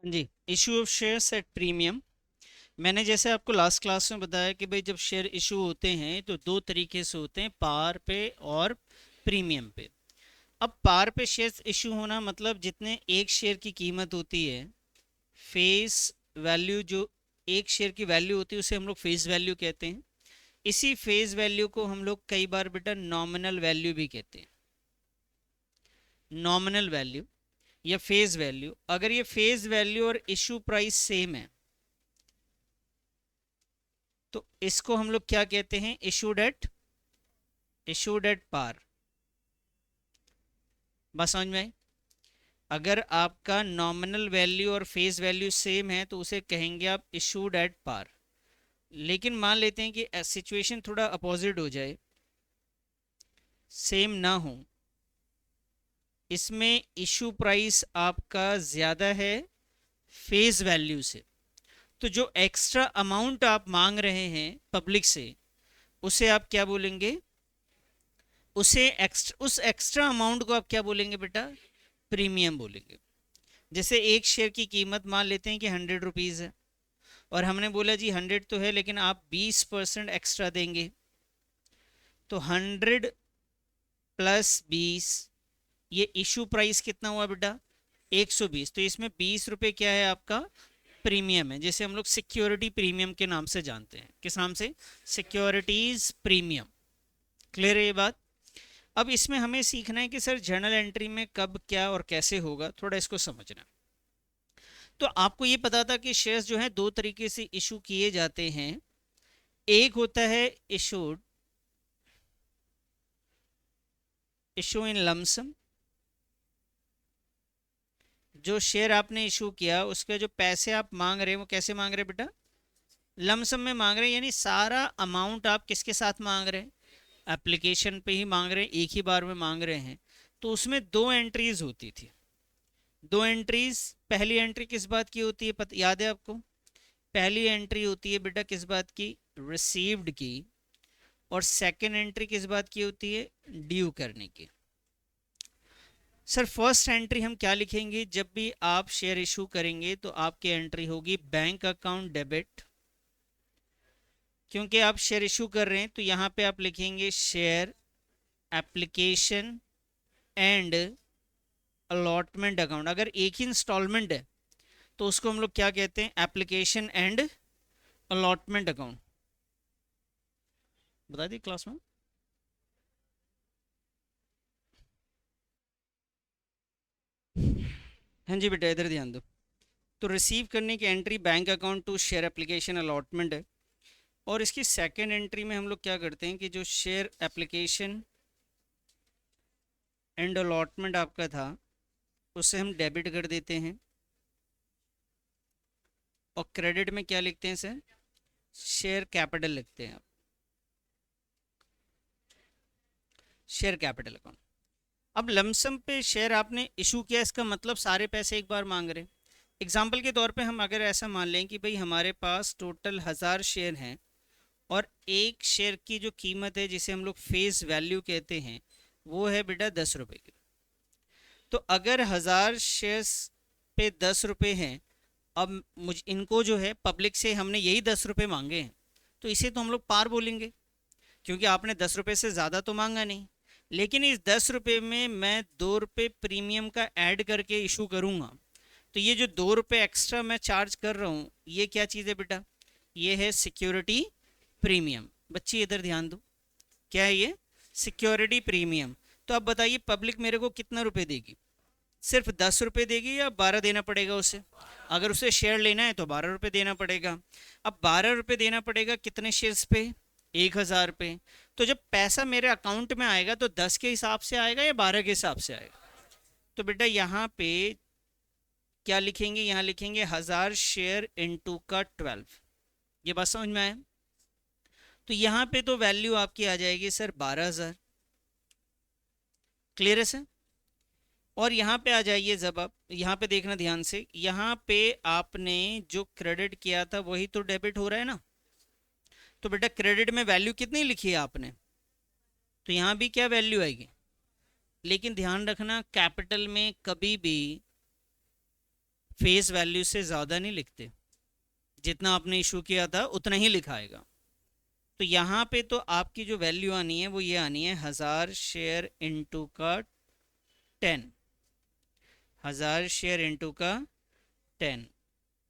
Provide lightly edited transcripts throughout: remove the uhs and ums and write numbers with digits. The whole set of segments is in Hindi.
Ji, issue of shares at premium. मैंने जैसे आपको लास्ट क्लास में बताया कि भाई जब शेयर इशू होते हैं तो दो तरीके से होते हैं, पार पे और प्रीमियम पे। अब पार पे शेयर्स इशू होना मतलब जितने एक शेयर की कीमत होती है, फेस वैल्यू, जो एक शेयर की वैल्यू होती है उसे हम लोग फेस वैल्यू कहते हैं। इसी फेस वैल्यू को हम लोग कई बार बेटा नॉमिनल वैल्यू भी कहते हैं। नॉमिनल वैल्यू या फेस वैल्यू, अगर ये फेस वैल्यू और इशू प्राइस सेम है तो इसको हम लोग क्या कहते हैं, इशूड एट पार। बस समझ में आई? अगर आपका नॉमिनल वैल्यू और फेस वैल्यू सेम है तो उसे कहेंगे आप इशूड एट पार। लेकिन मान लेते हैं कि सिचुएशन थोड़ा अपोजिट हो जाए, सेम ना हो, इसमें इशू प्राइस आपका ज़्यादा है फेस वैल्यू से, तो जो एक्स्ट्रा अमाउंट आप मांग रहे हैं पब्लिक से उसे आप क्या बोलेंगे, उस एक्स्ट्रा अमाउंट को आप क्या बोलेंगे बेटा, प्रीमियम बोलेंगे। जैसे एक शेयर की कीमत मान लेते हैं कि 100 रुपीज़ है, और हमने बोला जी 100 तो है लेकिन आप 20% एक्स्ट्रा देंगे, तो 100 + 20, ये इशू प्राइस कितना हुआ बेटा, 120। तो इसमें 20 रुपये क्या है आपका, प्रीमियम है, जैसे हम लोग सिक्योरिटी प्रीमियम के नाम से जानते हैं। किस नाम से, सिक्योरिटीज प्रीमियम। क्लियर है ये बात? अब इसमें हमें सीखना है कि सर जर्नल एंट्री में कब क्या और कैसे होगा, थोड़ा इसको समझना। तो आपको ये पता था कि शेयर्स जो हैं दो तरीके से इशू किए जाते हैं। एक होता है इशूड, इशू इन लमसम। जो शेयर आपने इशू किया उसके जो पैसे आप मांग रहे हैं वो कैसे मांग रहे हैं बेटा, लमसम में मांग रहे हैं, यानी सारा अमाउंट आप किसके साथ मांग रहे हैं, एप्लीकेशन पे ही मांग रहे हैं, एक ही बार में मांग रहे हैं। तो उसमें दो एंट्रीज होती थी, दो एंट्रीज। पहली एंट्री किस बात की होती है, याद है आपको? पहली एंट्री होती है बेटा किस बात की, रिसीव्ड की। और सेकंड एंट्री किस बात की होती है, ड्यू करने की। सर फर्स्ट एंट्री हम क्या लिखेंगे, जब भी आप शेयर इशू करेंगे तो आपकी एंट्री होगी बैंक अकाउंट डेबिट। क्योंकि आप शेयर इशू कर रहे हैं तो यहाँ पे आप लिखेंगे share application and allotment account. अगर एक ही इंस्टॉलमेंट है तो उसको हम लोग क्या कहते हैं, एप्लीकेशन एंड अलॉटमेंट अकाउंट। बता दी क्लास में? हाँ जी बेटा, इधर ध्यान दो। तो रिसीव करने की entry bank account to share application allotment है। और इसकी सेकंड एंट्री में हम लोग क्या करते हैं कि जो शेयर एप्लीकेशन एंड अलॉटमेंट आपका था उसे हम डेबिट कर देते हैं, और क्रेडिट में क्या लिखते हैं सर, शेयर कैपिटल लिखते हैं आप, शेयर कैपिटल अकाउंट। अब लमसम पे शेयर आपने इशू किया, इसका मतलब सारे पैसे एक बार मांग रहे हैं। एग्जाम्पल के तौर पे हम अगर ऐसा मान लें कि भाई हमारे पास टोटल 1000 शेयर हैं, और एक शेयर की जो कीमत है जिसे हम लोग फेस वैल्यू कहते हैं वो है बेटा 10 रुपये की। तो अगर 1000 शेयर्स पे 10 रुपये हैं, अब मुझ इनको जो है पब्लिक से हमने यही 10 रुपये मांगे हैं, तो इसे तो हम लोग पार बोलेंगे, क्योंकि आपने 10 रुपये से ज़्यादा तो मांगा नहीं। लेकिन इस 10 रुपये में मैं 2 रुपये प्रीमियम का ऐड करके इशू करूँगा, तो ये जो 2 रुपये एक्स्ट्रा मैं चार्ज कर रहा हूँ ये क्या चीज़ है बेटा, ये है सिक्योरिटी प्रीमियम। बच्चे इधर ध्यान दो, क्या है ये, सिक्योरिटी प्रीमियम। तो अब बताइए पब्लिक मेरे को कितना रुपए देगी, सिर्फ 10 रुपये देगी या 12 देना पड़ेगा उसे? अगर उसे शेयर लेना है तो 12 रुपये देना पड़ेगा। अब 12 रुपये देना पड़ेगा कितने शेयर्स पे, 1000 पे। तो जब पैसा मेरे अकाउंट में आएगा तो 10 के हिसाब से आएगा या 12 के हिसाब से आएगा? तो बेटा यहाँ पे क्या लिखेंगे, यहाँ लिखेंगे 1000 शेयर इंटू का 12। ये बात समझ में आया? तो यहाँ पे तो वैल्यू आपकी आ जाएगी सर 12,000। क्लियर है सर? और यहाँ पे आ जाइए, जब आप यहाँ पे देखना ध्यान से, यहाँ पे आपने जो क्रेडिट किया था वही तो डेबिट हो रहा है ना। तो बेटा क्रेडिट में वैल्यू कितनी लिखी है आपने, तो यहाँ भी क्या वैल्यू आएगी। लेकिन ध्यान रखना कैपिटल में कभी भी फेस वैल्यू से ज़्यादा नहीं लिखते, जितना आपने इशू किया था उतना ही लिखाएगा। तो यहाँ पे तो आपकी जो वैल्यू आनी है वो ये आनी है 1000 शेयर इंटू का 10, 1000 शेयर इंटू का 10।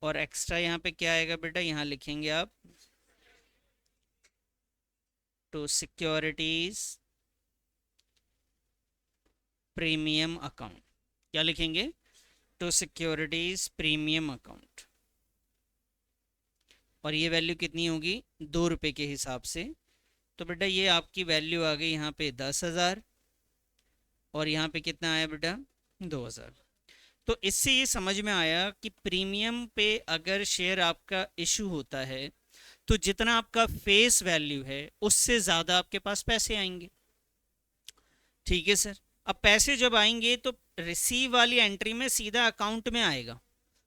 और एक्स्ट्रा यहाँ पे क्या आएगा बेटा, यहाँ लिखेंगे आप टू सिक्योरिटीज प्रीमियम अकाउंट। क्या लिखेंगे, टू सिक्योरिटीज प्रीमियम अकाउंट। और ये वैल्यू कितनी होगी, 2 रुपये के हिसाब से। तो बेटा ये आपकी वैल्यू आ गई यहाँ पे 10,000, और यहाँ पे कितना आया बेटा 2,000। तो इससे ये समझ में आया कि प्रीमियम पे अगर शेयर आपका इशू होता है तो जितना आपका फेस वैल्यू है उससे ज़्यादा आपके पास पैसे आएंगे। ठीक है सर। अब पैसे जब आएंगे तो रिसीव वाली एंट्री में सीधा अकाउंट में आएगा,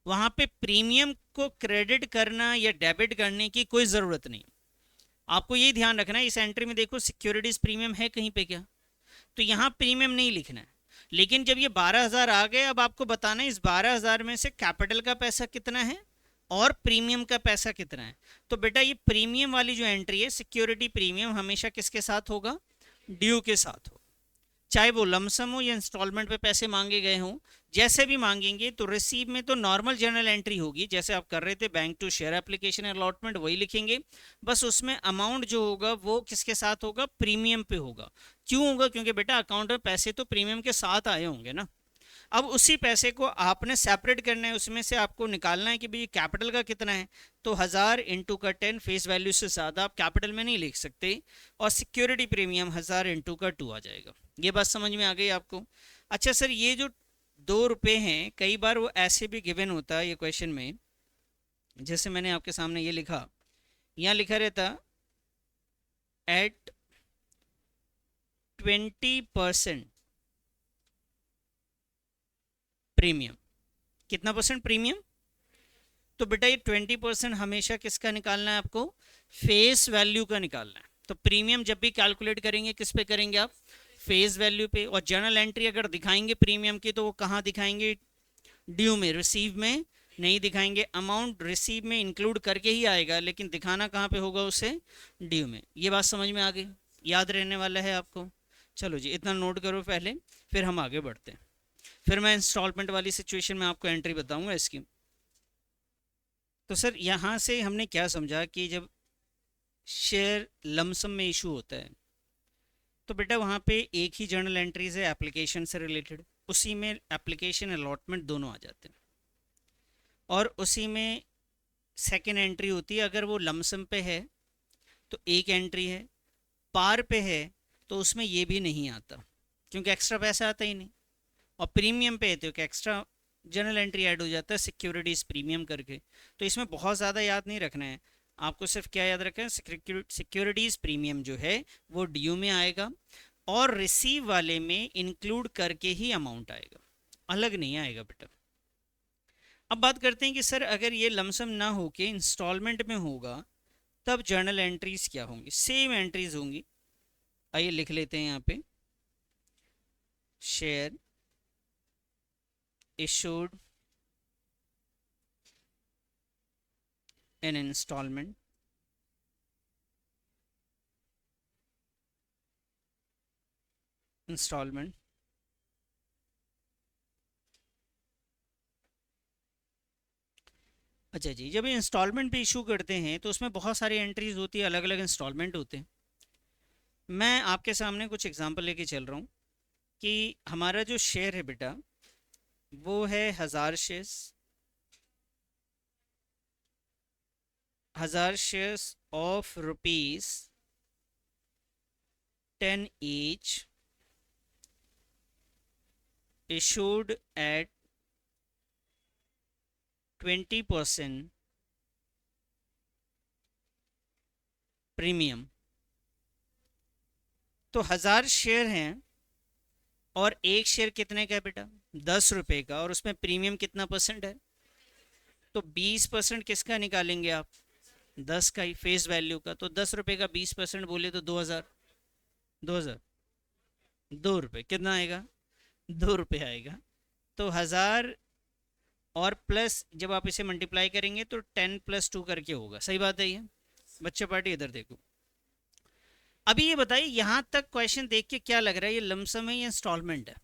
वहां पे प्रीमियम को क्रेडिट करना या डेबिट करने की कोई ज़रूरत नहीं। आपको ये ध्यान रखना है, इस एंट्री में देखो सिक्योरिटीज प्रीमियम है कहीं पे क्या, तो यहाँ प्रीमियम नहीं लिखना है। लेकिन जब ये 12,000 आ गए, अब आपको बताना है इस 12,000 में से कैपिटल का पैसा कितना है और प्रीमियम का पैसा कितना है। तो बेटा ये प्रीमियम वाली जो एंट्री है, सिक्योरिटी प्रीमियम, हमेशा किसके साथ होगा, ड्यू के साथ हो, चाहे वो लमसम हो या इंस्टॉलमेंट पे पैसे मांगे गए हों। जैसे भी मांगेंगे तो रिसीव में तो नॉर्मल जनरल एंट्री होगी, जैसे आप कर रहे थे bank to share application allotment, वही लिखेंगे। बस उसमें अमाउंट जो होगा वो किसके साथ होगा, प्रीमियम पे होगा। क्यों होगा, क्योंकि बेटा अकाउंट में पैसे तो प्रीमियम के साथ आए होंगे ना। अब उसी पैसे को आपने सेपरेट करना है, उसमें से आपको निकालना है कि भाई कैपिटल का कितना है। तो 1000 इंटू का 10, फेस वैल्यू से ज़्यादा आप कैपिटल में नहीं लिख सकते, और सिक्योरिटी प्रीमियम 1000 इंटू का 2 आ जाएगा। ये बात समझ में आ गई आपको। अच्छा सर, ये जो 2 रुपये हैं, कई बार वो ऐसे भी गिवन होता है ये क्वेश्चन में, जैसे मैंने आपके सामने ये लिखा, यहाँ लिखा रहता एट 20% प्रीमियम। कितना परसेंट प्रीमियम, तो बेटा ये 20% हमेशा किसका निकालना है आपको, फेस वैल्यू का निकालना है। तो प्रीमियम जब भी कैलकुलेट करेंगे किस पे करेंगे आप, फेस वैल्यू पे। और जर्नल एंट्री अगर दिखाएंगे प्रीमियम की तो वो कहाँ दिखाएंगे, ड्यू में, रिसीव में नहीं दिखाएंगे। अमाउंट रिसीव में इंक्लूड करके ही आएगा, लेकिन दिखाना कहाँ पे होगा उसे, ड्यू में। ये बात समझ में आ गई, याद रहने वाला है आपको। चलो जी, इतना नोट करो पहले, फिर हम आगे बढ़ते हैं। फिर मैं इंस्टॉलमेंट वाली सिचुएशन में आपको एंट्री बताऊंगा इसकी। तो सर यहाँ से हमने क्या समझा कि जब शेयर लमसम में इशू होता है तो बेटा वहाँ पे एक ही जर्नल एंट्रीज है एप्लीकेशन से रिलेटेड, उसी में एप्लीकेशन अलॉटमेंट दोनों आ जाते हैं। और उसी में सेकेंड एंट्री होती है, अगर वो लमसम पे है तो एक एंट्री है, पार पे है तो उसमें ये भी नहीं आता क्योंकि एक्स्ट्रा पैसा आता ही नहीं। और प्रीमियम पे है तो एक एक्स्ट्रा जनरल एंट्री ऐड हो जाता है सिक्योरिटीज प्रीमियम करके। तो इसमें बहुत ज़्यादा याद नहीं रखना है, आपको सिर्फ क्या याद रखना है, सिक्योरिटीज प्रीमियम जो है वो ड्यू में आएगा, और रिसीव वाले में इंक्लूड करके ही अमाउंट आएगा, अलग नहीं आएगा बेटा। अब बात करते हैं कि सर अगर ये लमसम ना होके इंस्टॉलमेंट में होगा तब जर्नल एंट्रीज क्या होंगी, सेम एंट्रीज होंगी। आइए लिख लेते हैं यहाँ पे, शेयर issued in installment अच्छा जी, जब इंस्टॉलमेंट पे इशू करते हैं तो उसमें बहुत सारी एंट्रीज होती है, अलग अलग इंस्टॉलमेंट होते हैं। मैं आपके सामने कुछ एग्जांपल लेके चल रहा हूँ कि हमारा जो शेयर है बेटा वो है 1000 shares, 1000 shares of ₹10 each issued at 20% premium. तो 1000 शेयर हैं और एक शेयर कितने का है बेटा, 10 रुपए का, और उसमें प्रीमियम कितना परसेंट है, तो 20% किसका निकालेंगे आप, 10 का ही, फेस वैल्यू का। तो 10 रुपए का 20% बोले तो 2000, 2000, 2 रुपये कितना आएगा, 2 रुपये आएगा। तो 1000 और प्लस जब आप इसे मल्टीप्लाई करेंगे तो 10+2 करके होगा। सही बात है ये बच्चे पार्टी? इधर देखो, अभी ये बताइए यहाँ तक क्वेश्चन देख के क्या लग रहा है, ये लमसम है या इंस्टॉलमेंट है?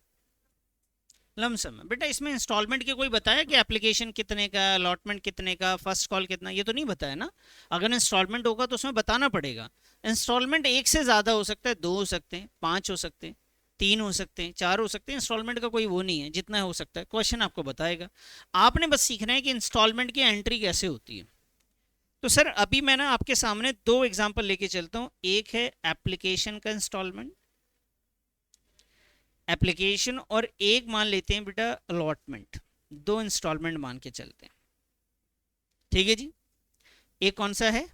लमसम है बेटा। इसमें इंस्टॉलमेंट के कोई बताया कि एप्लीकेशन कितने का, अलॉटमेंट कितने का, फर्स्ट कॉल कितना, ये तो नहीं बताया ना। अगर इंस्टॉलमेंट होगा तो उसमें बताना पड़ेगा। इंस्टॉलमेंट एक से ज़्यादा हो सकता है, 2 हो सकते हैं, 5 हो सकते हैं, 3 हो सकते हैं, 4 हो सकते हैं। इंस्टॉलमेंट का कोई वो नहीं है, जितना हो सकता है क्वेश्चन आपको बताएगा। आपने बस सीखना है कि इंस्टॉलमेंट की एंट्री कैसे होती है। तो सर अभी मैं ना आपके सामने 2 एग्जाम्पल लेके चलता हूँ। एक है एप्लीकेशन का इंस्टॉलमेंट, एप्लीकेशन, और एक मान लेते हैं बेटा अलॉटमेंट। 2 इंस्टॉलमेंट मान के चलते हैं, ठीक है जी। एक कौन सा है?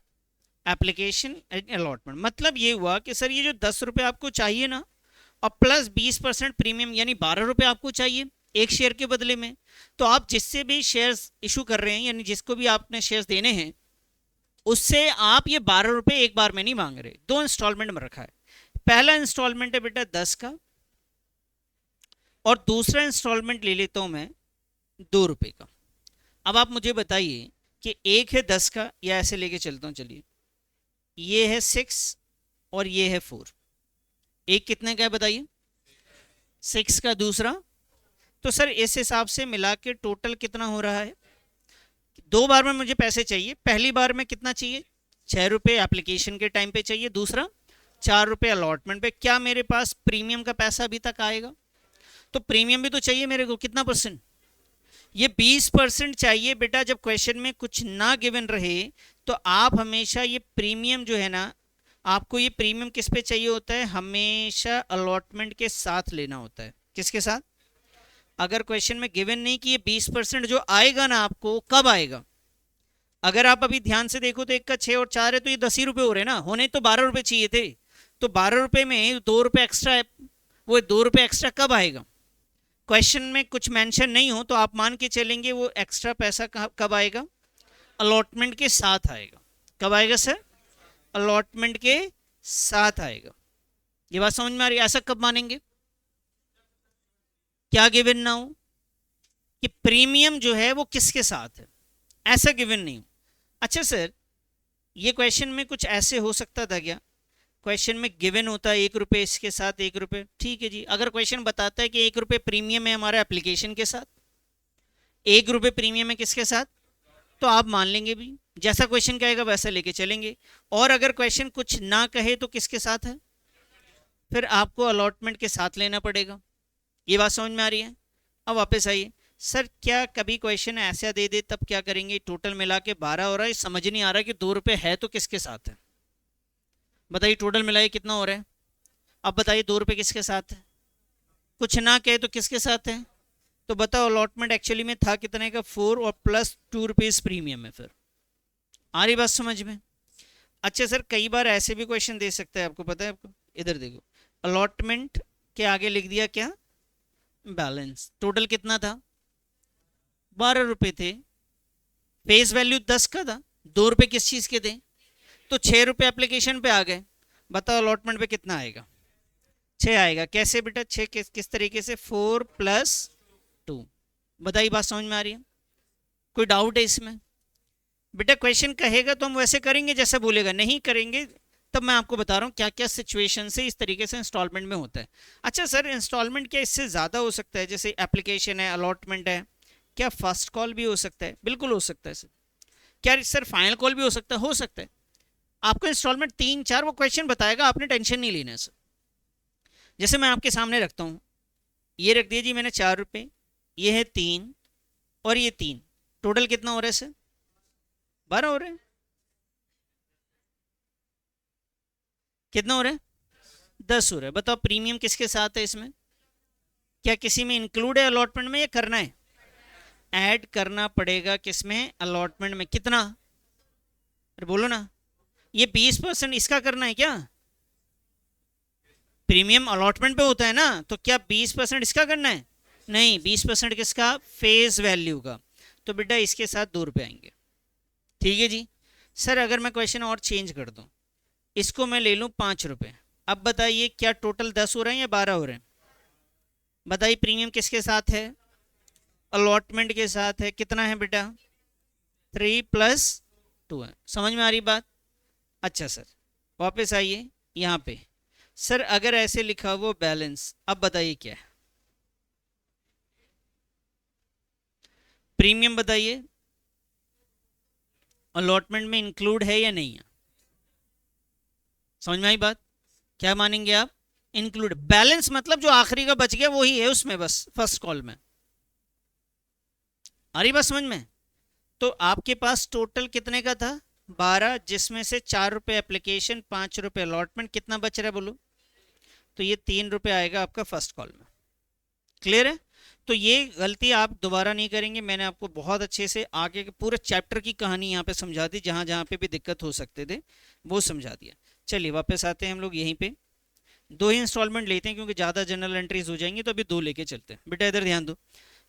Application and allotment. मतलब ये हुआ कि सर ये जो 10 रुपये आपको चाहिए ना, और प्लस 20% प्रीमियम यानी 12 रुपये आपको चाहिए एक शेयर के बदले में। तो आप जिससे भी शेयर्स इशू कर रहे हैं, यानी जिसको भी आपने शेयर्स देने हैं, उससे आप ये 12 रुपये एक बार में नहीं मांग रहे, 2 इंस्टॉलमेंट में रखा है। पहला इंस्टॉलमेंट है बेटा 10 का, और दूसरा इंस्टॉलमेंट ले लेता हूं मैं 2 रुपये का। अब आप मुझे बताइए कि एक है 10 का, या ऐसे लेके चलता हूं, चलिए, ये है 6 और ये है 4। एक कितने का है बताइए? 6 का। दूसरा, तो सर इस हिसाब से मिला के टोटल कितना हो रहा है? 2 बार में मुझे पैसे चाहिए। पहली बार में कितना चाहिए? 6 रुपये एप्लीकेशन के टाइम पे चाहिए, दूसरा 4 रुपये अलॉटमेंट पे। क्या मेरे पास प्रीमियम का पैसा अभी तक आएगा? तो प्रीमियम भी तो चाहिए मेरे को। कितना परसेंट? ये 20% चाहिए बेटा। जब क्वेश्चन में कुछ ना गिवन रहे तो आप हमेशा ये प्रीमियम जो है ना, आपको ये प्रीमियम किस पे चाहिए होता है? हमेशा अलॉटमेंट के साथ लेना होता है। किसके साथ? अगर क्वेश्चन में गिवन नहीं कि ये 20% जो आएगा ना आपको, कब आएगा? अगर आप अभी ध्यान से देखो तो 1 का 6 और 4 है, तो ये 10 ही रुपये हो रहे ना, होने तो 12 रुपये चाहिए थे। तो 12 रुपये में 2 रुपये एक्स्ट्रा है, वो 2 रुपये एक्स्ट्रा कब आएगा? क्वेश्चन में कुछ मेंशन नहीं हो तो आप मान के चलेंगे वो एक्स्ट्रा पैसा कब आएगा? अलॉटमेंट के साथ आएगा। कब आएगा सर? अलॉटमेंट के साथ आएगा। ये बात समझ में आ रही है? ऐसा कब मानेंगे? क्या गिवन ना हो कि प्रीमियम जो है वो किसके साथ है, ऐसा गिवन नहीं हो। अच्छा सर, ये क्वेश्चन में कुछ ऐसे हो सकता था क्या? क्वेश्चन में गिवन होता है 1 रुपये इसके साथ 1 रुपये, ठीक है जी। अगर क्वेश्चन बताता है कि 1 रुपये प्रीमियम है हमारा एप्लीकेशन के साथ, 1 रुपये प्रीमियम है किसके साथ, तो आप मान लेंगे भी, जैसा क्वेश्चन कहेगा वैसा लेके चलेंगे। और अगर क्वेश्चन कुछ ना कहे तो किसके साथ है? फिर आपको अलॉटमेंट के साथ लेना पड़ेगा। ये बात समझ में आ रही है? अब वापस आइए। सर क्या कभी क्वेश्चन ऐसा दे दे तब क्या करेंगे? टोटल मिला के 12 हो रहा है, समझ नहीं आ रहा कि 2 रुपये है तो किसके साथ है? बताइए टोटल मिलाइए कितना हो रहा है। अब बताइए 2 रुपये किसके साथ है? कुछ ना कहे तो किसके साथ है? तो बताओ अलॉटमेंट एक्चुअली में था कितने का? 4 और प्लस 2 रुपीज़ प्रीमियम है। फिर आ रही बात समझ में? अच्छा सर, कई बार ऐसे भी क्वेश्चन दे सकता है, आपको पता है? आपको इधर देखो, अलॉटमेंट के आगे लिख दिया क्या? बैलेंस। टोटल कितना था? 12 रुपये थे। फेस वैल्यू 10 का था, 2 रुपये किस चीज़ के थे? तो 6 रुपये एप्लीकेशन पे आ गए। बताओ अलॉटमेंट पे कितना आएगा? 6 आएगा। कैसे बेटा 6? किस तरीके से? 4 प्लस 2। बताइए बात समझ में आ रही है? कोई डाउट है इसमें? बेटा क्वेश्चन कहेगा तो हम वैसे करेंगे जैसा बोलेगा, नहीं करेंगे तब मैं आपको बता रहा हूँ क्या क्या सिचुएशन से इस तरीके से इंस्टॉलमेंट में होता है। अच्छा सर, इंस्टॉलमेंट क्या इससे ज़्यादा हो सकता है? जैसे एप्लीकेशन है, अलॉटमेंट है, क्या फर्स्ट कॉल भी हो सकता है? बिल्कुल हो सकता है सर। क्या सर फाइनल कॉल भी हो सकता है? हो सकता है। आपको इंस्टॉलमेंट 3 4 वो क्वेश्चन बताएगा, आपने टेंशन नहीं लेना है सर। जैसे मैं आपके सामने रखता हूँ, ये रख दिया जी मैंने 4 रुपये, ये है 3 और ये 3। टोटल कितना हो रहा है सर? 12 हो रहे हैं। कितना हो रहा है? 10 हो रहा है। बताओ प्रीमियम किसके साथ है इसमें? क्या किसी में इंक्लूड है अलॉटमेंट में, या करना है? ऐड करना पड़ेगा। किसमें? अलॉटमेंट में। कितना? अरे बोलो ना। ये 20% इसका करना है क्या? प्रीमियम अलॉटमेंट पे होता है ना, तो क्या 20% इसका करना है? नहीं, 20% किसका? फेस वैल्यू का। तो बेटा इसके साथ 2 रुपये आएंगे। ठीक है जी। सर अगर मैं क्वेश्चन और चेंज कर दूं, इसको मैं ले लूं 5 रुपये, अब बताइए क्या टोटल 10 हो रहे हैं या 12 हो रहे हैं? बताइए प्रीमियम किसके साथ है? अलॉटमेंट के साथ है, कितना है बेटा 3+2 है। समझ में आ रही बात? अच्छा सर, वापस आइए यहाँ पे। सर अगर ऐसे लिखा हुआ बैलेंस, अब बताइए क्या है? प्रीमियम बताइए, अलॉटमेंट में इंक्लूड है या नहीं है? समझ में आई बात? क्या मानेंगे आप? इंक्लूड। बैलेंस मतलब जो आखिरी का बच गया वही है उसमें, बस फर्स्ट कॉल में। आ रही बात समझ में? तो आपके पास टोटल कितने का था? 12, जिसमें से 4 रुपए एप्लीकेशन, 5 रुपए अलॉटमेंट, कितना बच रहा है बोलो? तो ये 3 रुपए आएगा आपका फर्स्ट कॉल में। क्लियर है? तो ये गलती आप दोबारा नहीं करेंगे। मैंने आपको बहुत अच्छे से आगे के पूरे चैप्टर की कहानी यहाँ पे समझा दी, जहाँ जहाँ पे भी दिक्कत हो सकते थे वो समझा दिया। चलिए वापस आते हैं हम लोग यहीं पे। 2 ही इंस्टॉलमेंट लेते हैं क्योंकि ज़्यादा जनरल एंट्रीज हो जाएंगी, तो अभी 2 लेके चलते हैं। बेटा इधर ध्यान दो,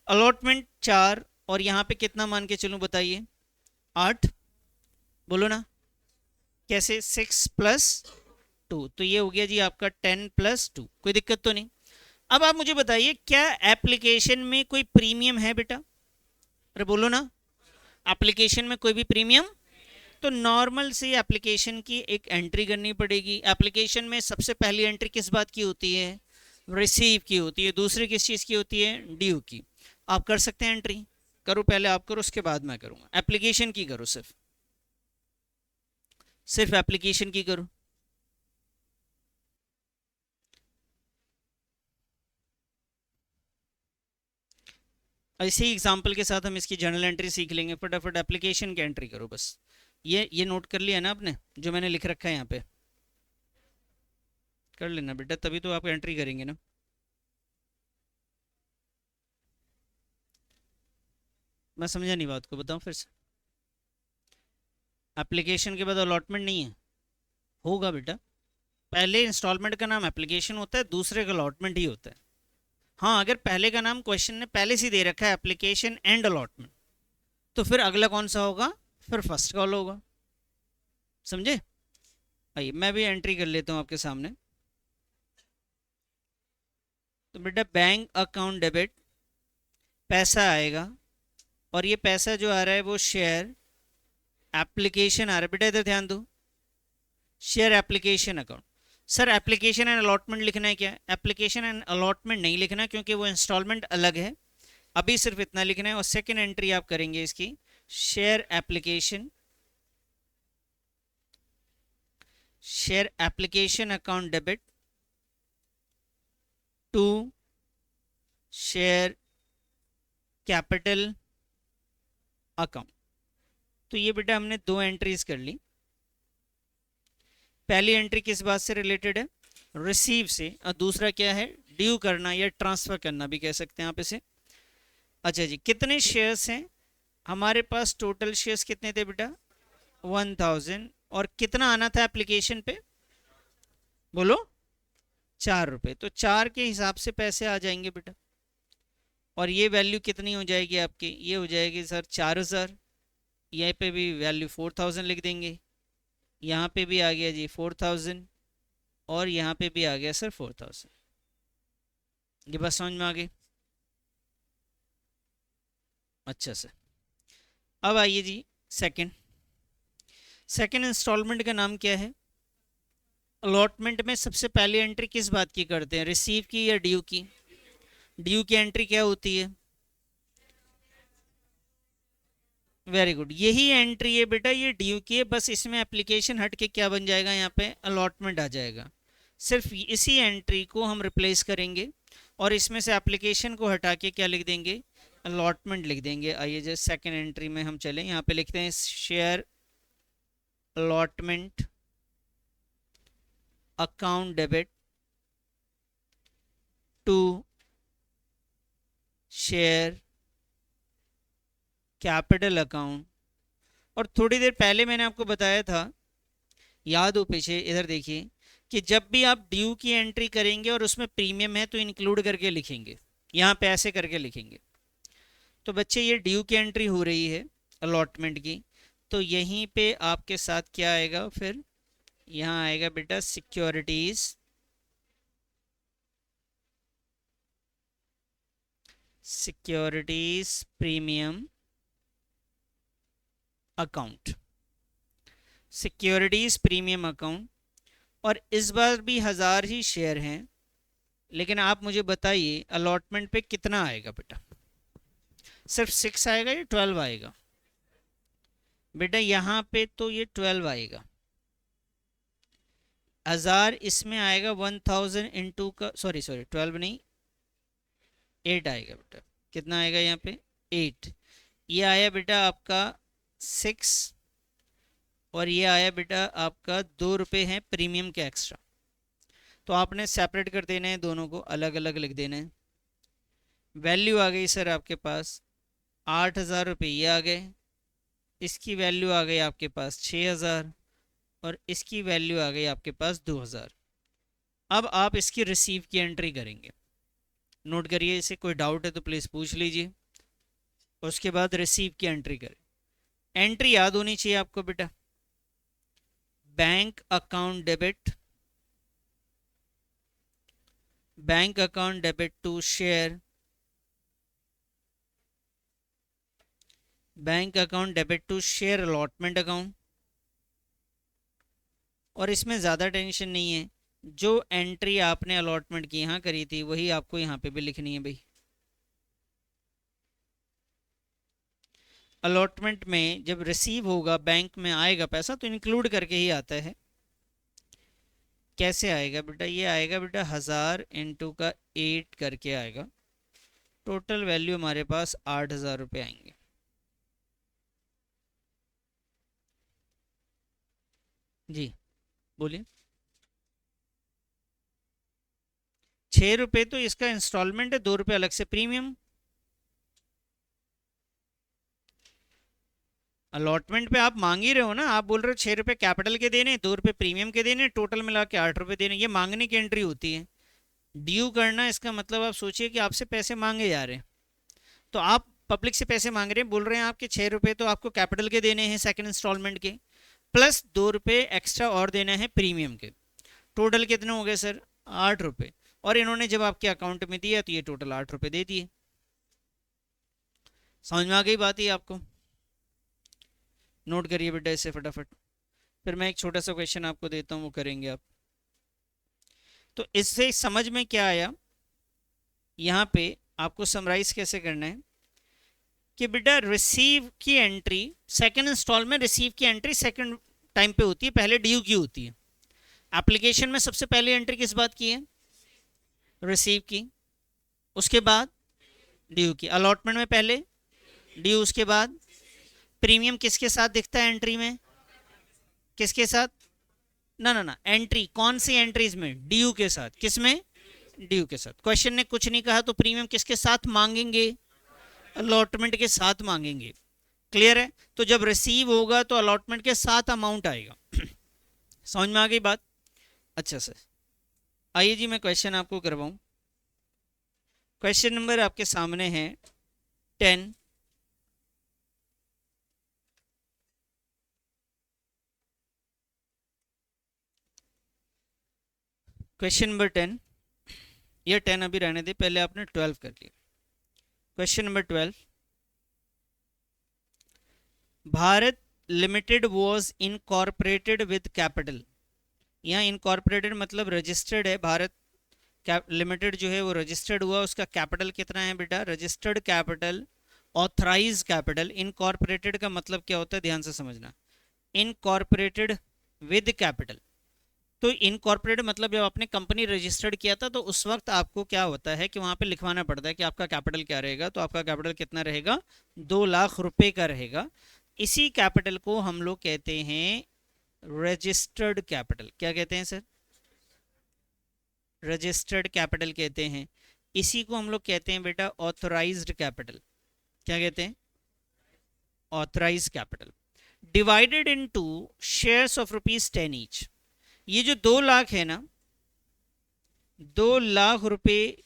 अलॉटमेंट 4 और यहाँ पे कितना मान के चलूँ बताइए? 8। बोलो ना कैसे? 6+2, तो ये हो गया जी आपका 10+2। कोई दिक्कत तो नहीं? अब आप मुझे बताइए, क्या एप्लीकेशन में कोई प्रीमियम है बेटा? अरे बोलो ना, एप्लीकेशन में कोई भी प्रीमियम? तो नॉर्मल सी एप्लीकेशन की एक एंट्री करनी पड़ेगी। एप्लीकेशन में सबसे पहली एंट्री किस बात की होती है? रिसीव की होती है। दूसरी किस चीज़ की होती है? ड्यू की। आप कर सकते हैं एंट्री? करो, पहले आप करो उसके बाद मैं करूँगा। एप्लीकेशन की करो, सिर्फ एप्लीकेशन की करो। इसी एग्जाम्पल के साथ हम इसकी जर्नल एंट्री सीख लेंगे। फटाफट एप्लीकेशन की एंट्री करो बस। ये नोट कर लिया ना आपने जो मैंने लिख रखा है यहाँ पे? कर लेना बेटा, तभी तो आप एंट्री करेंगे ना। मैं समझा नहीं बात को, बताऊँ फिर से? एप्लीकेशन के बाद अलॉटमेंट नहीं है? होगा बेटा। पहले इंस्टॉलमेंट का नाम एप्लीकेशन होता है, दूसरे का अलॉटमेंट ही होता है। हाँ, अगर पहले का नाम क्वेश्चन ने पहले से दे रखा है एप्लीकेशन एंड अलॉटमेंट, तो फिर अगला कौन सा होगा? फिर फर्स्ट कॉल होगा। समझे? आइए मैं भी एंट्री कर लेता हूँ आपके सामने। तो बेटा बैंक अकाउंट डेबिट, पैसा आएगा, और ये पैसा जो आ रहा है वो शेयर एप्लीकेशन आ रहा है। बेटा इधर ध्यान दो, share application account. Sir application and allotment लिखना है क्या? एप्लीकेशन एंड अलॉटमेंट नहीं लिखना क्योंकि वो इंस्टॉलमेंट अलग है। अभी सिर्फ इतना लिखना है, और सेकेंड एंट्री आप करेंगे इसकी, share application, share application account debit to share capital account. तो ये बेटा हमने 2 एंट्रीज कर ली। पहली एंट्री किस बात से रिलेटेड है? रिसीव से, और दूसरा क्या है? ड्यू करना या ट्रांसफर करना भी कह सकते हैं आप इसे। अच्छा जी, कितने शेयर्स हैं हमारे पास? टोटल शेयर्स कितने थे बेटा? 1000। और कितना आना था एप्लीकेशन पे? बोलो। 4 रुपए। तो 4 के हिसाब से पैसे आ जाएंगे बेटा। और ये वैल्यू कितनी हो जाएगी आपकी? ये हो जाएगी सर 4000। यहाँ पे भी वैल्यू 4000 लिख देंगे। यहाँ पे भी आ गया जी 4000, और यहाँ पे भी आ गया सर 4000। ये बात समझ में आ गई? अच्छा सर, अब आइए जी सेकंड। सेकंड इंस्टॉलमेंट का नाम क्या है? अलॉटमेंट में सबसे पहली एंट्री किस बात की करते हैं? रिसीव की या ड्यू की? ड्यू की एंट्री क्या होती है? वेरी गुड, यही एंट्री है बेटा, ये ड्यू की है। बस इसमें एप्लीकेशन हट के क्या बन जाएगा? यहाँ पे अलॉटमेंट आ जाएगा। सिर्फ इसी एंट्री को हम रिप्लेस करेंगे, और इसमें से एप्लीकेशन को हटा के क्या लिख देंगे? अलॉटमेंट लिख देंगे। आइए जैसे सेकेंड एंट्री में हम चलें, यहाँ पे लिखते हैं share allotment account debit to share capital account. और थोड़ी देर पहले मैंने आपको बताया था, याद हो पीछे? इधर देखिए कि जब भी आप ड्यू की एंट्री करेंगे और उसमें प्रीमियम है तो इंक्लूड करके लिखेंगे, यहाँ पे ऐसे करके लिखेंगे। तो बच्चे ये ड्यू की एंट्री हो रही है अलॉटमेंट की, तो यहीं पे आपके साथ क्या आएगा? फिर यहाँ आएगा बेटा securities securities premium account, securities premium account. और इस बार भी 1000 ही शेयर हैं, लेकिन आप मुझे बताइए अलॉटमेंट पे कितना आएगा बेटा? सिर्फ 6 आएगा या 12 आएगा? बेटा यहाँ पे तो ये 12 आएगा। 1000 इसमें आएगा 1000 इंटू का, सॉरी 12 नहीं, 8 आएगा बेटा। कितना आएगा यहाँ पे? 8। ये आया बेटा आपका 6, और ये आया बेटा आपका 2 रुपये हैं प्रीमियम के एक्स्ट्रा। तो आपने सेपरेट कर देना है, दोनों को अलग अलग लिख देना है। वैल्यू आ गई सर आपके पास 8000 रुपये, ये आ गए। इसकी वैल्यू आ गई आपके पास 6000, और इसकी वैल्यू आ गई आपके पास 2000। अब आप इसकी रिसीव की एंट्री करेंगे। नोट करिए, इसे कोई डाउट है तो प्लीज़ पूछ लीजिए। उसके बाद रिसीव की एंट्री करें। एंट्री याद होनी चाहिए आपको बेटा, bank account debit, bank account debit to share, bank account debit to share allotment account. और इसमें ज़्यादा टेंशन नहीं है, जो एंट्री आपने अलॉटमेंट की यहाँ करी थी वही आपको यहाँ पे भी लिखनी है भाई। अलॉटमेंट में जब रिसीव होगा, बैंक में आएगा पैसा, तो इंक्लूड करके ही आता है। कैसे आएगा बेटा? ये आएगा बेटा 1000 इंटू का 8 करके आएगा। टोटल वैल्यू हमारे पास 8000 रुपये आएंगे। जी बोलिए। 6 रुपये तो इसका इंस्टॉलमेंट है, 2 रुपये अलग से प्रीमियम। अलॉटमेंट पे आप मांग ही रहे हो ना, आप बोल रहे हो 6 रुपये कैपिटल के देने, 2 रुपये प्रीमियम के देने, टोटल मिला के 8 रुपये देने। ये मांगने की एंट्री होती है। ड्यू करना इसका मतलब आप सोचिए कि आपसे पैसे मांगे जा रहे हैं, तो आप पब्लिक से पैसे मांग रहे हैं, बोल रहे हैं आपके 6 रुपये तो आपको कैपिटल के देने हैं सेकंड इंस्टॉलमेंट के, प्लस 2 रुपये एक्स्ट्रा और देना है प्रीमियम के। टोटल कितने हो गए सर? 8 रुपये। और इन्होंने जब आपके अकाउंट में दिया तो ये टोटल 8 रुपये दे दिए। समझ में आ गई बात ही आपको? नोट करिए बेटा इसे फटाफट, फिर मैं एक छोटा सा क्वेश्चन आपको देता हूँ, वो करेंगे आप। तो इससे समझ में क्या आया? यहाँ पे आपको समराइज कैसे करना है कि बेटा रिसीव की एंट्री सेकंड इंस्टॉलमेंट, रिसीव की एंट्री सेकंड टाइम पे होती है, पहले ड्यू की होती है। एप्लीकेशन में सबसे पहले एंट्री किस बात की है? रिसीव की। उसके बाद ड्यू की। अलॉटमेंट में पहले ड्यू, उसके बाद प्रीमियम किसके साथ दिखता है एंट्री में? किसके साथ? ना ना ना, एंट्री कौन सी एंट्रीज में? ड्यू के साथ। किस में? ड्यू के साथ। क्वेश्चन ने कुछ नहीं कहा तो प्रीमियम किसके साथ मांगेंगे? अलॉटमेंट के साथ मांगेंगे। क्लियर है? तो जब रिसीव होगा तो अलॉटमेंट के साथ अमाउंट आएगा। समझ में आ गई बात? अच्छा सर, आइए जी मैं क्वेश्चन आपको करवाऊं। क्वेश्चन नंबर आपके सामने है 10। क्वेश्चन नंबर 10, ये 10 अभी रहने दे, पहले आपने 12 कर लिया। Question number 12, Bharat limited was incorporated with capital. यहाँ इनकॉर्पोरेटेड मतलब रजिस्टर्ड है। भारत लिमिटेड जो है वो रजिस्टर्ड हुआ, उसका कैपिटल कितना है बेटा? Registered capital, authorise capital. Incorporated का मतलब क्या होता है, ध्यान से समझना। इनकॉर्पोरेटेड विद कैपिटल, तो इनकॉर्पोरेट मतलब जब आपने कंपनी रजिस्टर्ड किया था तो उस वक्त आपको क्या होता है कि वहां पे लिखवाना पड़ता है कि आपका कैपिटल क्या रहेगा। तो आपका कैपिटल कितना रहेगा? 2 लाख रुपए का रहेगा। इसी कैपिटल को हम लोग कहते हैं रजिस्टर्ड कैपिटल। क्या कहते हैं सर? रजिस्टर्ड कैपिटल कहते हैं। इसी को हम लोग कहते हैं बेटा ऑथराइज्ड कैपिटल। क्या कहते हैं? Authorised capital. Divided into shares of ₹10 each. ये जो 2 लाख है ना, 2 लाख रुपए,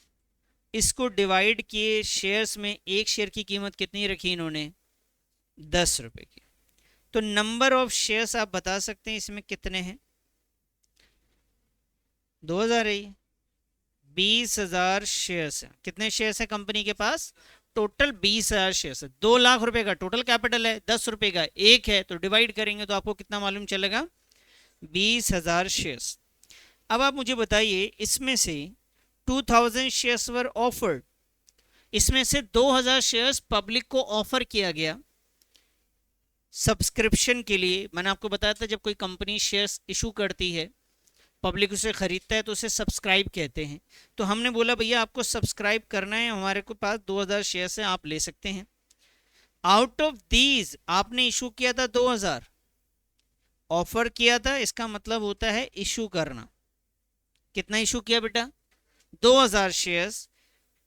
इसको डिवाइड किए शेयर्स में। एक शेयर की कीमत कितनी रखी इन्होंने? 10 रुपए की। तो नंबर ऑफ शेयर्स आप बता सकते हैं इसमें कितने हैं? 2000 है। 20,000 शेयर्स है। कितने शेयर्स है कंपनी के पास? टोटल 20,000 शेयर्स है। 2 लाख रुपए का टोटल कैपिटल है, 10 रुपए का एक है, तो डिवाइड करेंगे तो आपको कितना मालूम चलेगा? 20,000 शेयर्स। अब आप मुझे बताइए, इसमें से 2000 शेयर्स वर ऑफर्ड, इसमें से 2000 शेयर्स पब्लिक को ऑफर किया गया सब्सक्रिप्शन के लिए। मैंने आपको बताया था जब कोई कंपनी शेयर्स इशू करती है, पब्लिक उसे खरीदता है तो उसे सब्सक्राइब कहते हैं। तो हमने बोला भैया आपको सब्सक्राइब करना है, हमारे को पास 2000 शेयर्स हैं, आप ले सकते हैं। आउट ऑफ दीज आपने इशू किया था 2000, ऑफर किया था, इसका मतलब होता है इशू करना। कितना इशू किया बेटा? 2000 शेयर्स।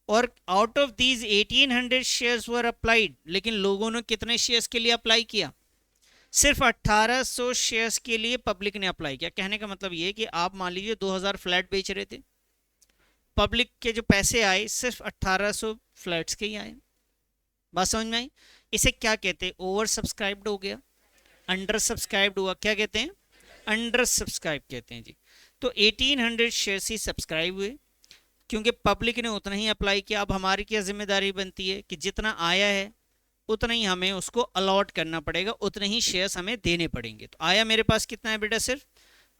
और out of these 1800 shares were applied, लेकिन लोगों ने कितने शेयर्स के लिए अप्लाई किया? सिर्फ 1800 शेयर्स के लिए पब्लिक ने अप्लाई किया। कहने का मतलब ये कि आप मान लीजिए 2000 फ्लैट बेच रहे थे, पब्लिक के जो पैसे आए सिर्फ 1800 फ्लैट्स के ही आए। बात समझ में आई? इसे क्या कहते हैं? ओवर सब्सक्राइब्ड हो गया, अंडर सब्सक्राइब्ड हुआ, क्या कहते हैं? अंडर सब्सक्राइब कहते हैं जी। तो 1800 शेयर्स ही सब्सक्राइब हुए क्योंकि पब्लिक ने उतना ही अप्लाई किया। अब हमारी क्या जिम्मेदारी बनती है कि जितना आया है उतना ही हमें उसको अलॉट करना पड़ेगा, उतने ही शेयर्स हमें देने पड़ेंगे। तो आया मेरे पास कितना है बेटा? सिर्फ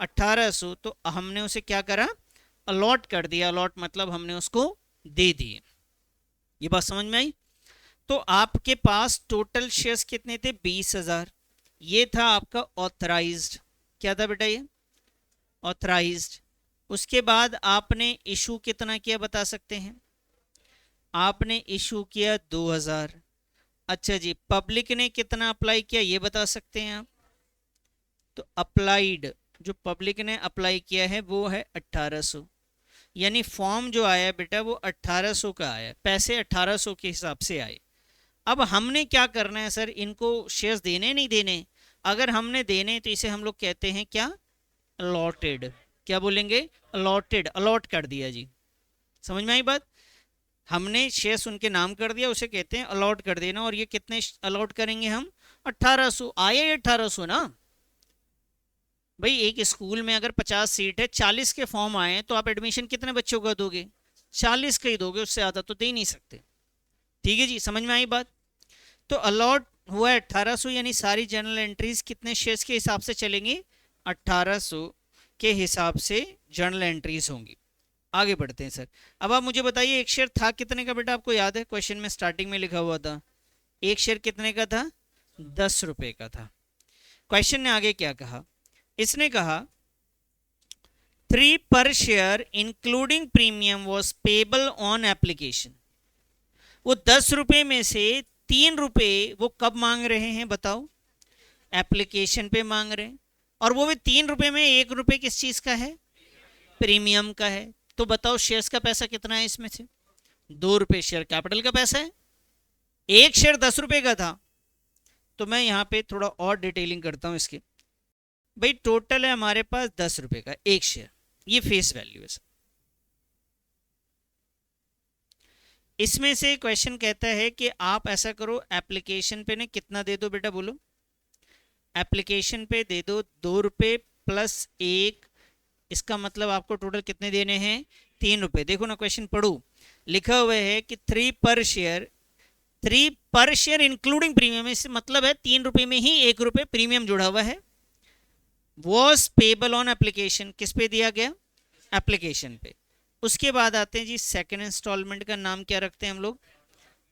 1800, तो हमने उसे क्या करा? अलॉट कर दिया। अलॉट मतलब हमने उसको दे दिए। ये बात समझ में आई? तो आपके पास टोटल शेयर्स कितने थे? 20,000। ये था आपका ऑथराइज्ड। क्या था बेटा? ये ऑथराइज्ड। उसके बाद आपने इशू कितना किया बता सकते हैं? आपने इशू किया 2000। अच्छा जी, पब्लिक ने कितना अप्लाई किया ये बता सकते हैं आप? तो अप्लाइड, जो पब्लिक ने अप्लाई किया है वो है 1800। यानी फॉर्म जो आया बेटा वो 1800 का आया, पैसे 1800 के हिसाब से आए। अब हमने क्या करना है सर? इनको शेयर्स देने नहीं देने? अगर हमने देने तो इसे हम लोग कहते हैं क्या? अलॉटेड। क्या बोलेंगे? अलॉटेड। अलॉट कर दिया जी। समझ में आई बात? हमने शेयर्स उनके नाम कर दिया, उसे कहते हैं अलॉट कर देना। और ये कितने अलॉट करेंगे हम? 1800। आए 1800 ना भाई। एक स्कूल में अगर 50 सीट है, 40 के फॉर्म आए तो आप एडमिशन कितने बच्चों का दोगे? 40 का ही दोगे, उससे ज़्यादा तो दे नहीं सकते। ठीक है जी, समझ में आई बात? तो अलॉट हुआ 1800, यानी सारी जर्नल एंट्रीज कितने शेयर्स के हिसाब से चलेंगी? 1800 के हिसाब से जर्नल एंट्रीज होंगी। आगे बढ़ते हैं सर। अब आप मुझे बताइए एक शेयर था कितने का बेटा? आपको याद है क्वेश्चन में स्टार्टिंग में लिखा हुआ था एक शेयर कितने का था? 10 रुपए का था। क्वेश्चन ने आगे क्या कहा? इसने कहा 3 पर share including premium was payable on application. वो 10 रुपए में से 3 रुपए वो कब मांग रहे हैं बताओ? एप्लीकेशन पे मांग रहे हैं। और वो भी 3 रुपए में 1 रुपए किस चीज का है? प्रीमियम का है। तो बताओ शेयर्स का पैसा कितना है इसमें से? 2 रुपए शेयर कैपिटल का पैसा है। एक शेयर 10 रुपए का था। तो मैं यहाँ पे थोड़ा और डिटेलिंग करता हूँ इसके। भाई टोटल है हमारे पास 10 रुपए का एक शेयर, ये फेस वैल्यू है। इसमें से क्वेश्चन कहता है कि आप ऐसा करो, एप्लीकेशन पे ने कितना दे दो बेटा? बोलो। एप्लीकेशन पे दे दो 2 रुपए प्लस 1, इसका मतलब आपको टोटल कितने देने हैं? 3 रुपए। देखो ना क्वेश्चन पढ़ो, लिखा हुआ है कि 3 पर शेयर, 3 पर शेयर इंक्लूडिंग प्रीमियम, इससे मतलब है 3 रुपए में ही 1 रुपए प्रीमियम जुड़ा हुआ है। वॉज पेबल ऑन एप्लीकेशन, किस पे दिया गया? एप्लीकेशन पे। उसके बाद आते हैं जी सेकंड इंस्टॉलमेंट का नाम क्या रखते हैं हम लोग?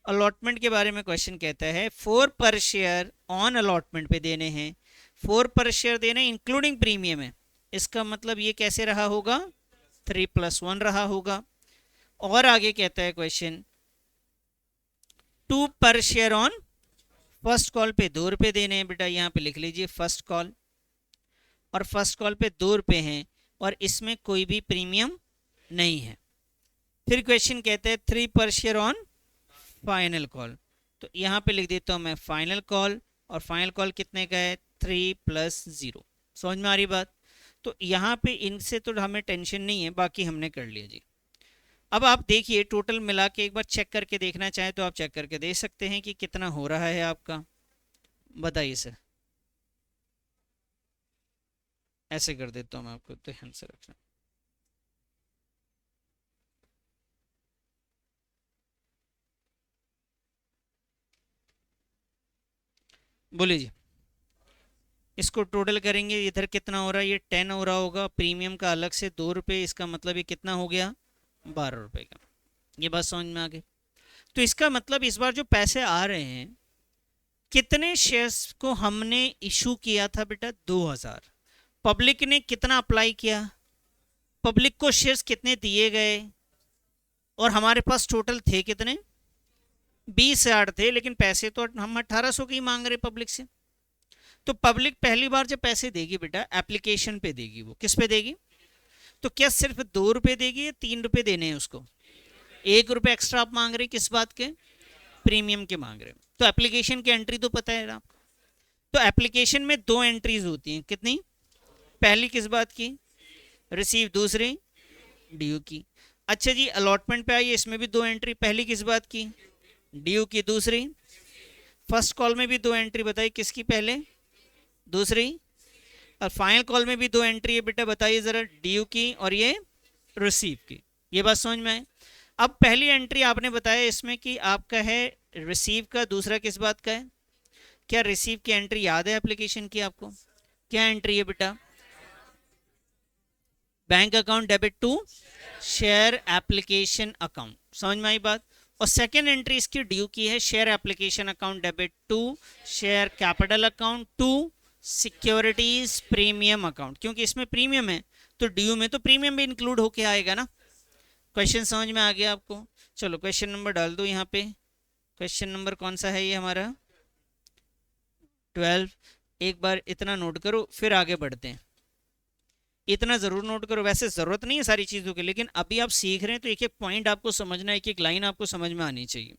अलॉटमेंट के बारे में क्वेश्चन कहता है 4 पर शेयर ऑन अलॉटमेंट पे देने हैं। 4 पर शेयर देने इंक्लूडिंग प्रीमियम है, इसका मतलब ये कैसे रहा होगा? 3+1 रहा होगा। और आगे कहता है क्वेश्चन 2 पर शेयर ऑन फर्स्ट कॉल पे 2 रुपए देने हैं बेटा। यहाँ पे लिख लीजिए फर्स्ट कॉल, और फर्स्ट कॉल पे 2 रुपए हैं और इसमें कोई भी प्रीमियम नहीं है। फिर क्वेश्चन कहते हैं 3 पर शेयर ऑन फाइनल कॉल, तो यहाँ पे लिख देता हूँ मैं फाइनल कॉल, और फाइनल कॉल कितने का है? 3+0। समझ में आ रही बात? तो यहाँ पे इनसे तो हमें टेंशन नहीं है, बाकी हमने कर लिया जी। अब आप देखिए टोटल मिला के एक बार चेक करके देखना चाहें तो आप चेक करके देख सकते हैं कि कितना हो रहा है आपका। बताइए सर। ऐसे कर देता हूँ मैं आपको, ध्यान से रखना। बोलिए जी। इसको टोटल करेंगे, इधर कितना हो रहा है, ये 10 हो रहा होगा, प्रीमियम का अलग से 2 रुपये, इसका मतलब ये कितना हो गया, 12 रुपये का। ये बात समझ में आ गई। तो इसका मतलब इस बार जो पैसे आ रहे हैं, कितने शेयर्स को हमने इशू किया था बेटा, 2000। पब्लिक ने कितना अप्लाई किया, पब्लिक को शेयर्स कितने दिए गए, और हमारे पास टोटल थे कितने, 20,000 थे, लेकिन पैसे तो हम 1800 के ही मांग रहे पब्लिक से। तो पब्लिक पहली बार जब पैसे देगी बेटा, एप्लीकेशन पे देगी, वो किस पे देगी, तो क्या सिर्फ 2 रुपए देगी या 3 रुपए देने हैं उसको, 1 रुपये एक्स्ट्रा आप मांग रहे, किस बात के, प्रीमियम के मांग रहे। तो एप्लीकेशन की एंट्री तो पता है आपको। तो एप्लीकेशन में 2 एंट्रीज होती हैं, कितनी, पहली किस बात की, रिसीव, दूसरी ड्यू की। अच्छा जी, अलॉटमेंट पे आइए, इसमें भी 2 एंट्री, पहली किस बात की, ड्यू की, दूसरी, फर्स्ट कॉल में भी 2 एंट्री, बताइए किसकी, पहले, दूसरी, और फाइनल कॉल में भी 2 एंट्री है बेटा, बताइए जरा, ड्यू की और ये रिसीव की। ये बात समझ में आए। अब पहली एंट्री आपने बताया इसमें कि आपका है रिसीव का, दूसरा किस बात का है, क्या रिसीव की एंट्री याद है एप्लीकेशन की आपको, क्या एंट्री है बेटा, bank account debit to share application account, समझ में आई बात। और सेकेंड एंट्री इसकी ड्यू की है, share application account debit to share capital account to securities premium account, क्योंकि इसमें प्रीमियम है तो ड्यू में तो प्रीमियम भी इंक्लूड होके आएगा ना। क्वेश्चन समझ में आ गया आपको। चलो क्वेश्चन नंबर डाल दो यहाँ पे। क्वेश्चन नंबर कौन सा है ये हमारा, 12। एक बार इतना नोट करो फिर आगे बढ़ते हैं, इतना जरूर नोट करो, वैसे जरूरत नहीं है सारी चीजों की, लेकिन अभी आप सीख रहे हैं तो एक एक पॉइंट आपको समझना है, एक एक लाइन आपको समझ में आनी चाहिए।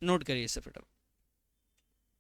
नोट करिए इसे फटाफट।